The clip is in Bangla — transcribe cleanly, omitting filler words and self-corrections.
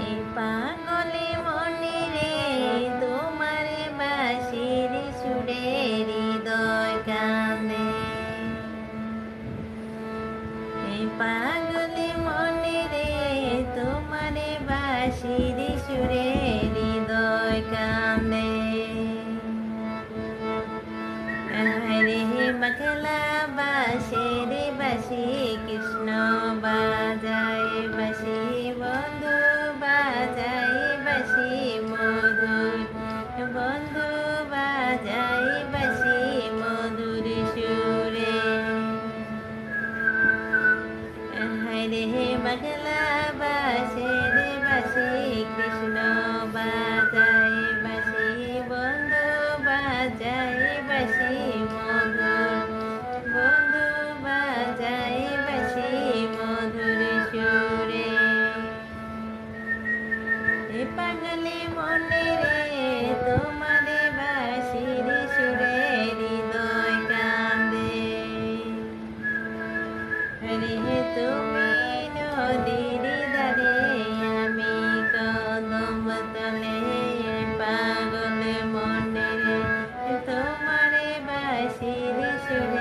এই পাগলে মনে রে তোমার বাঁশির সুরে হৃদয় কান্দে। এই পাগলে মনে রে তোমার বাঁশির সুরে হৃদয় কান্দে। হরে বাঘলা বাঁশের বাঁশি কৃষ্ণ বাজায় বাঁশি বন্ধু বাজায় বাঁশি মধুর বন্ধু বাজায় বাঁশি মধুর সুরে। হরে বাঘলা বাঁশের বাঁশি কৃষ্ণ বাজায় বাঁশি বন্ধু বাজায় বাঁশি মধুর বন্ধু বাজায় বাঁশি মধুর সুরে। এ পাগলে মনে রে তোমার বাঁশির সুরে হৃদয় কান্দে। হরে তুমি নদীর ধারে আমি কদম তলে পাগল মনে রে তোমার বাঁশির সুরে